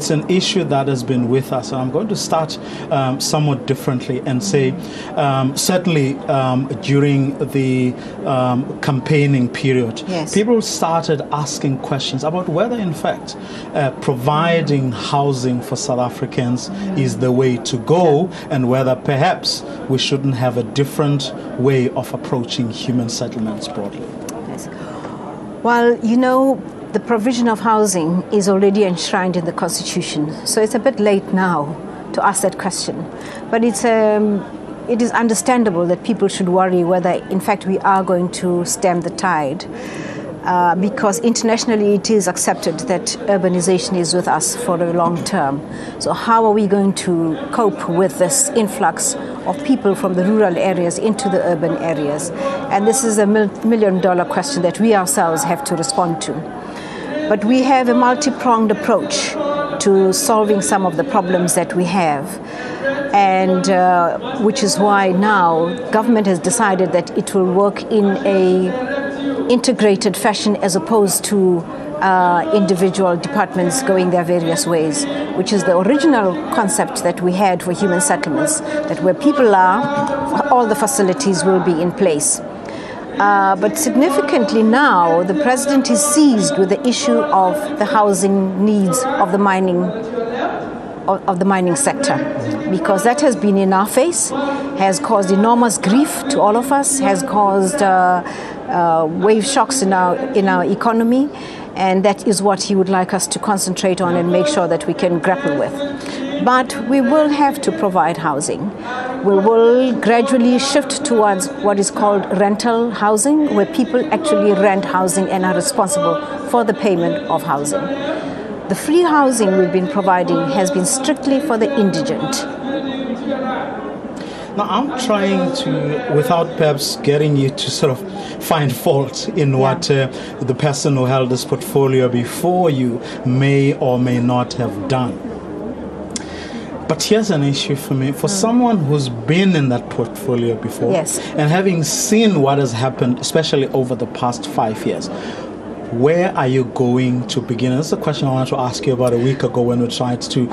It's an issue that has been with us, and I'm going to start somewhat differently and say, certainly during the campaigning period, yes, people started asking questions about whether, in fact, providing housing for South Africans is the way to go, and whether perhaps we shouldn't have a different way of approaching human settlements broadly. Yes. Well, you know, the provision of housing is already enshrined in the Constitution, so it's a bit late now to ask that question. But it is understandable that people should worry whether, in fact, we are going to stem the tide, because internationally it is accepted that urbanization is with us for a long term. So how are we going to cope with this influx of people from the rural areas into the urban areas? And this is a million-dollar question that we ourselves have to respond to. But we have a multi-pronged approach to solving some of the problems that we have, and which is why now government has decided that it will work in a integrated fashion as opposed to individual departments going their various ways, which is the original concept that we had for human settlements, that where people are, all the facilities will be in place. But significantly now, the president is seized with the issue of the housing needs of the mining sector, because that has been in our face, has caused enormous grief to all of us, has caused wave shocks in our economy, and that is what he would like us to concentrate on and make sure that we can grapple with. But we will have to provide housing. We will gradually shift towards what is called rental housing, where people actually rent housing and are responsible for the payment of housing. The free housing we've been providing has been strictly for the indigent. Now, I'm trying to, without perhaps getting you to sort of find fault in what the person who held this portfolio before you may or may not have done. But here's an issue for me. For someone who's been in that portfolio before, yes, and having seen what has happened, especially over the past 5 years, where are you going to begin? That's a question I wanted to ask you about a week ago when we tried to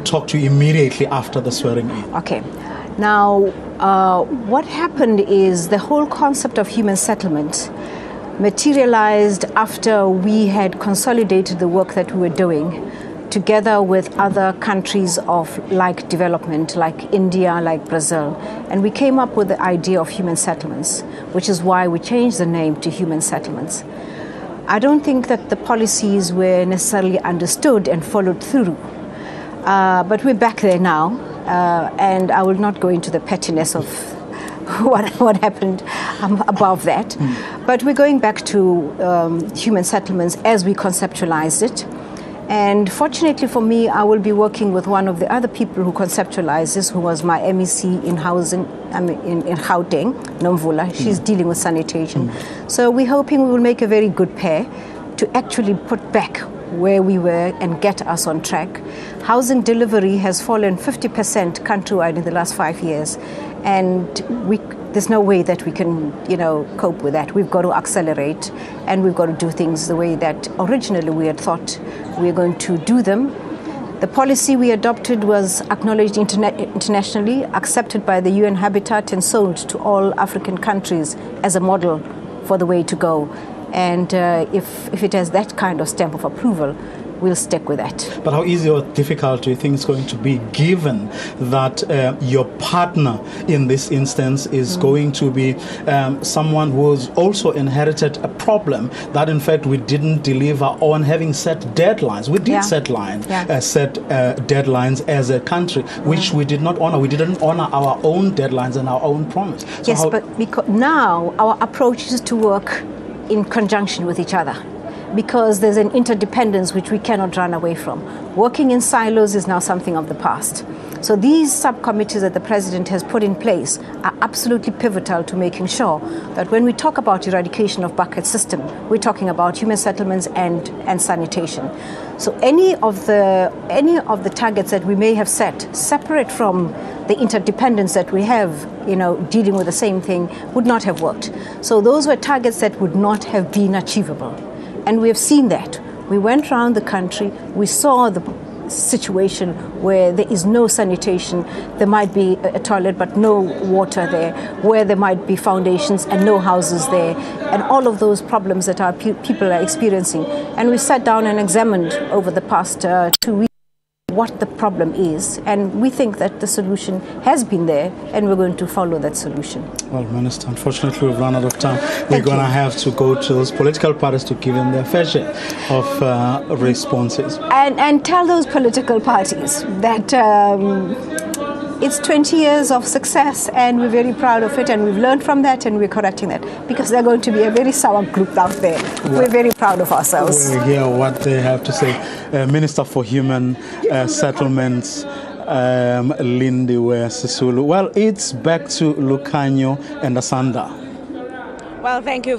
talk to you immediately after the swearing in. Okay. Now, what happened is the whole concept of human settlement materialized after we had consolidated the work that we were doing together with other countries of like development, like India, like Brazil. And we came up with the idea of human settlements, which is why we changed the name to human settlements. I don't think that the policies were necessarily understood and followed through. But we're back there now, and I will not go into the pettiness of what happened above that. But we're going back to human settlements as we conceptualized it. And fortunately for me, I will be working with one of the other people who conceptualized this, who was my MEC in housing, in Gauteng, Nomvula. She's dealing with sanitation. So we're hoping we will make a very good pair to actually put back where we were and get us on track. Housing delivery has fallen 50% countrywide in the last 5 years, and there's no way that we can, cope with that. We've got to accelerate, and we've got to do things the way that originally we had thought we were going to do them. The policy we adopted was acknowledged internationally, accepted by the UN Habitat, and sold to all African countries as a model for the way to go. And if it has that kind of stamp of approval, we'll stick with that. But how easy or difficult do you think it's going to be, given that your partner in this instance is going to be someone who's also inherited a problem that, in fact, we didn't deliver on, having set deadlines? We did set deadlines as a country, which we did not honor. We didn't honor our own deadlines and our own promise. So yes, but because now our approach is to work in conjunction with each other, because there's an interdependence which we cannot run away from. Working in silos is now something of the past. So these subcommittees that the president has put in place are absolutely pivotal to making sure that when we talk about eradication of bucket system, we're talking about human settlements and sanitation. So any of the targets that we may have set, separate from the interdependence that we have, dealing with the same thing, would not have worked. So those were targets that would not have been achievable. And we have seen that. We went around the country, we saw the situation where there is no sanitation. There might be a toilet but no water there, where there might be foundations and no houses there, and all of those problems that our people are experiencing. And we sat down and examined over the past 2 weeks what the problem is, and we think that the solution has been there, and we're going to follow that solution. Well, Minister, unfortunately we've run out of time. We're going to have to go to those political parties to give them their fair share of responses. And tell those political parties that it's 20 years of success, and we're very proud of it, and we've learned from that, and we're correcting that, because they're going to be a very sour group out there. We're very proud of ourselves. We'll hear what they have to say. Minister for Human Settlements, Lindiwe Sisulu. Well, it's back to Lucanio and Asanda. Well, thank you.